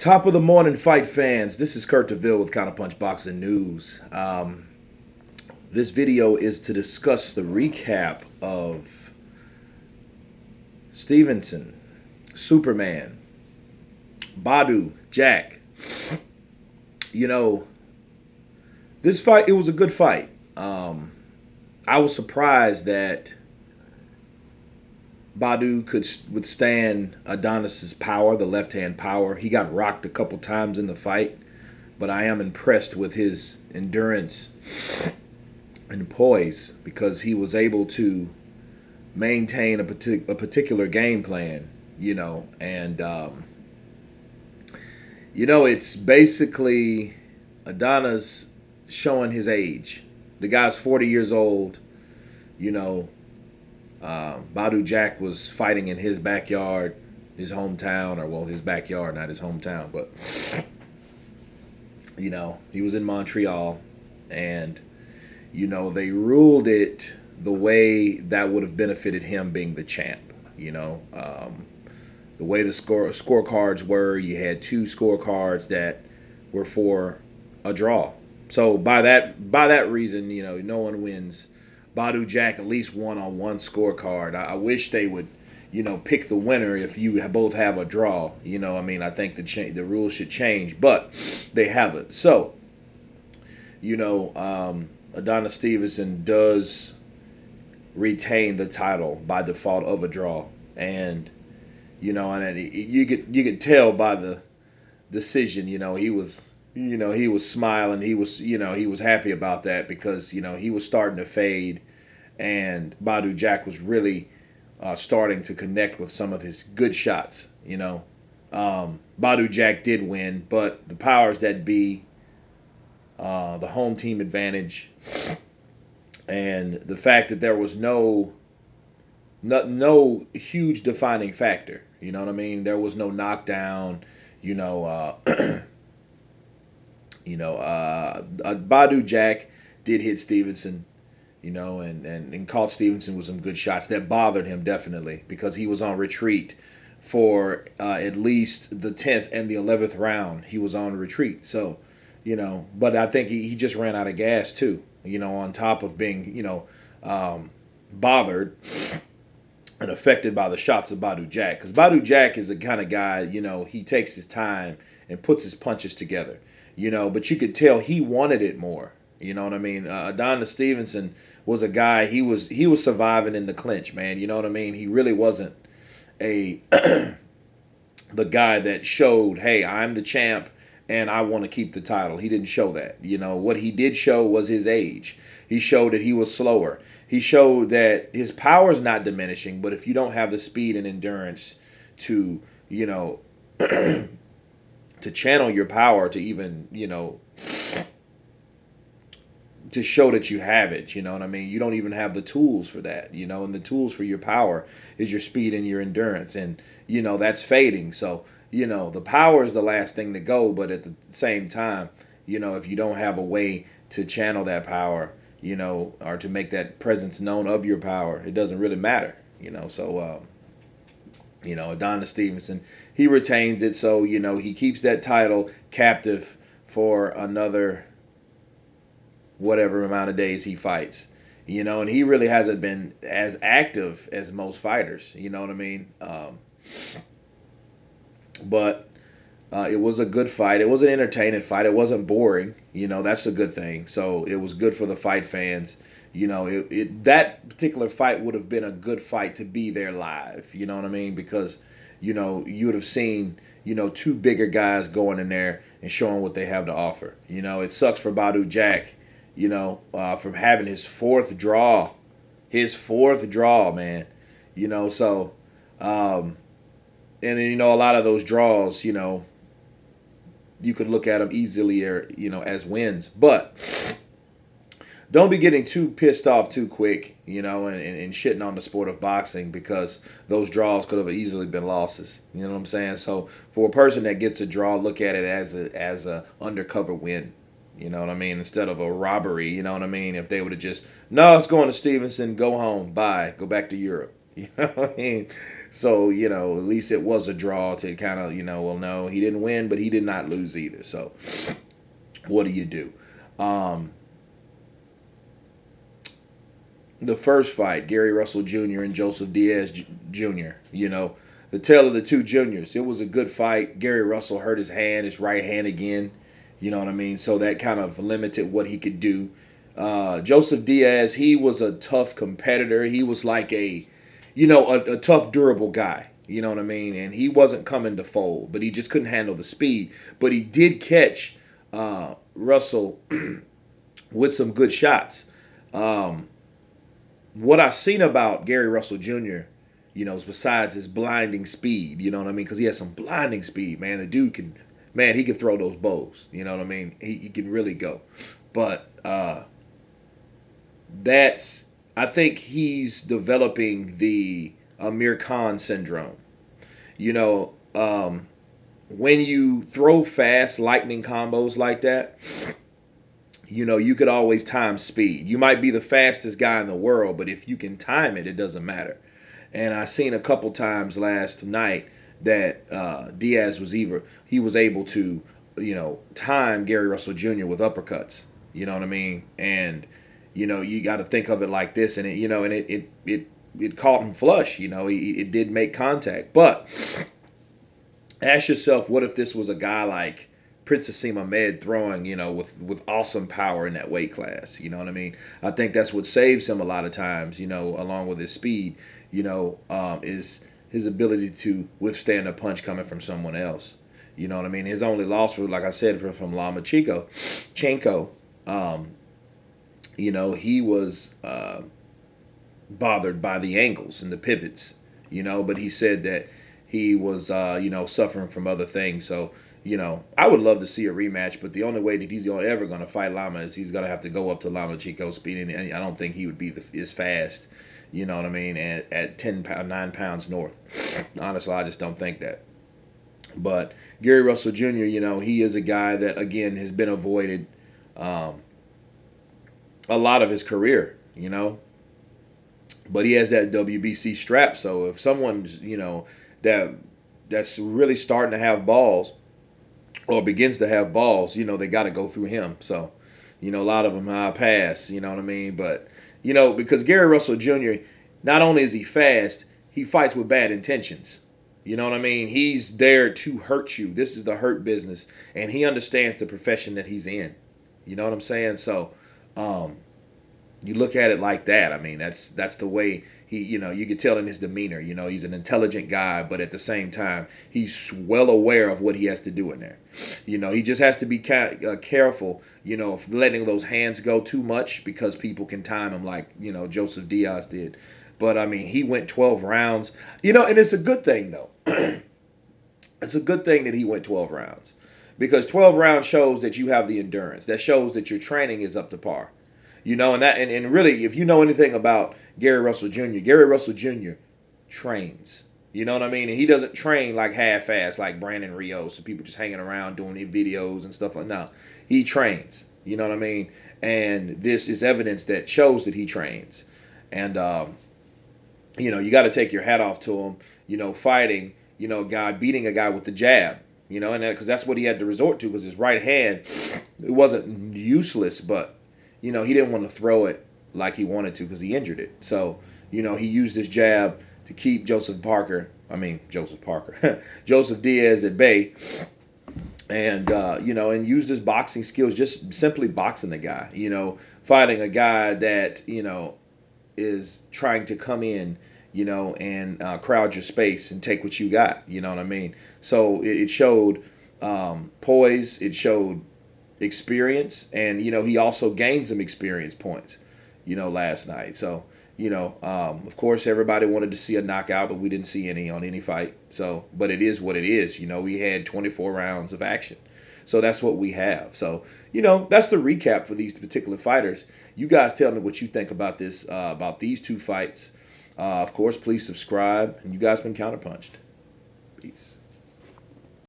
Top of the morning, fight fans. This is Kurt DeVille with Counterpunch Boxing News. This video is to discuss the recap of Stevenson, Superman, Badu, Jack. You know, this fight, it was a good fight. I was surprised that Badu could withstand Adonis's power, the left hand power. He got rocked a couple times in the fight, but I am impressed with his endurance and poise because he was able to maintain a particular game plan, and it's basically Adonis showing his age. The guy's 40 years old, Badu Jack was fighting in his backyard, his hometown, his backyard, not his hometown, but he was in Montreal, and they ruled it the way that would have benefited him being the champ. The way the scorecards were, you had two scorecards that were for a draw. So by that reason, no one wins. Badu Jack at least won on one scorecard. I wish they would, pick the winner if you both have a draw. I think the rules should change, but they haven't. So, Adonis Stevenson does retain the title by default of a draw, and you could tell by the decision. He was smiling. He was happy about that because he was starting to fade, and Badu Jack was really starting to connect with some of his good shots. Badu Jack did win, but the powers that be, the home team advantage, and the fact that there was no huge defining factor. You know what I mean? There was no knockdown. Badu Jack did hit Stevenson, and caught Stevenson with some good shots that bothered him definitely because he was on retreat for at least the 10th and the 11th round. He was on retreat. So, but I think he just ran out of gas too, on top of being, bothered and affected by the shots of Badu Jack. Because Badu Jack is the kind of guy, he takes his time and puts his punches together. But you could tell he wanted it more. You know what I mean? Adonis Stevenson was a guy, he was surviving in the clinch, man. You know what I mean? He really wasn't the guy that showed, hey, I'm the champ and I want to keep the title. He didn't show that. What he did show was his age. He showed that he was slower. He showed that his power is not diminishing, but if you don't have the speed and endurance to, to channel your power to even, to show that you have it, you know what I mean? You don't even have the tools for that, and the tools for your power is your speed and your endurance, and, that's fading. So, the power is the last thing to go, but at the same time, if you don't have a way to channel that power, or to make that presence known of your power, it doesn't really matter, so, Adonis Stevenson, he retains it. So, he keeps that title captive for another whatever amount of days he fights, and he really hasn't been as active as most fighters, you know what I mean? But it was a good fight. It was an entertaining fight. It wasn't boring, that's a good thing. So it was good for the fight fans. That particular fight would have been a good fight to be there live. You know what I mean? Because, you would have seen, two bigger guys going in there and showing what they have to offer. It sucks for Badu Jack, from having his fourth draw, man. So, and then, a lot of those draws, you could look at them easily or, as wins. But don't be getting too pissed off too quick, and shitting on the sport of boxing because those draws could have easily been losses. You know what I'm saying? So for a person that gets a draw, look at it as a undercover win. You know what I mean? Instead of a robbery. You know what I mean? If they would have just, no, it's going to Stevenson, go home, bye, go back to Europe. You know what I mean? So, at least it was a draw to kind of, well, no, he didn't win, but he did not lose either. So, what do you do? Um, the first fight, Gary Russell Jr. and Joseph Diaz Jr., the tale of the two juniors. It was a good fight. Gary Russell hurt his hand, his right hand again. You know what I mean? So that kind of limited what he could do. Joseph Diaz, he was a tough competitor. He was like a tough, durable guy. You know what I mean? And he wasn't coming to fold, but he just couldn't handle the speed. But he did catch Russell with some good shots. Um, what I've seen about Gary Russell Jr., is besides his blinding speed, you know what I mean? Because he has some blinding speed, man. The dude he can throw those bows. You know what I mean? He can really go. But I think he's developing the Amir Khan syndrome. You know, when you throw fast lightning combos like that, you could always time speed. You might be the fastest guy in the world, but if you can time it, it doesn't matter. And I seen a couple times last night that Diaz was able to, time Gary Russell Jr. with uppercuts. You know what I mean? And you got to think of it like this, and it caught him flush. It did make contact, but ask yourself, what if this was a guy like Prince Asim Ahmed throwing, with awesome power in that weight class? You know what I mean? I think that's what saves him a lot of times, along with his speed, is his ability to withstand a punch coming from someone else. You know what I mean? His only loss was, like I said, from Chenko. He was bothered by the angles and the pivots, but he said that he was, suffering from other things. So, I would love to see a rematch, but the only way that he's ever going to fight Lama is he's going to have to go up to Lomachenko's speed, and I don't think he would be as fast, you know what I mean, at 9 pounds north. Honestly, I just don't think that. But Gary Russell Jr., he is a guy that, again, has been avoided a lot of his career, but he has that WBC strap. So if someone's, that's really starting to have balls or begins to have balls, they got to go through him. So, a lot of them pass, you know what I mean? But, because Gary Russell Jr., not only is he fast, he fights with bad intentions. You know what I mean? He's there to hurt you. This is the hurt business, and he understands the profession that he's in. You know what I'm saying? So, you look at it like that. I mean, that's the way he, you could tell in his demeanor, he's an intelligent guy, but at the same time, he's well aware of what he has to do in there. He just has to be careful, of letting those hands go too much, because people can time him like, Joseph Diaz did. But, I mean, he went 12 rounds, and it's a good thing, though. It's a good thing that he went 12 rounds, because 12 rounds shows that you have the endurance. That shows that your training is up to par. And really, if you know anything about Gary Russell Jr. Trains. You know what I mean? And he doesn't train like half-ass like Brandon Rios, so people just hanging around doing their videos and stuff like that. No, he trains. You know what I mean? And this is evidence that shows that he trains. And you got to take your hat off to him. Fighting, beating a guy with the jab. And because that's what he had to resort to, because his right hand, it wasn't useless, but he didn't want to throw it like he wanted to because he injured it. So, he used his jab to keep Joseph Diaz at bay, and and used his boxing skills, just simply boxing the guy. Fighting a guy that is trying to come in, and crowd your space and take what you got. You know what I mean? So it showed poise. It showed experience, and he also gained some experience points last night. So of course everybody wanted to see a knockout, but we didn't see any on any fight. So, but it is what it is. We had 24 rounds of action, so that's what we have. So that's the recap for these particular fighters. You guys tell me what you think about this, about these two fights. Of course, please subscribe, and you guys been counterpunched. Peace.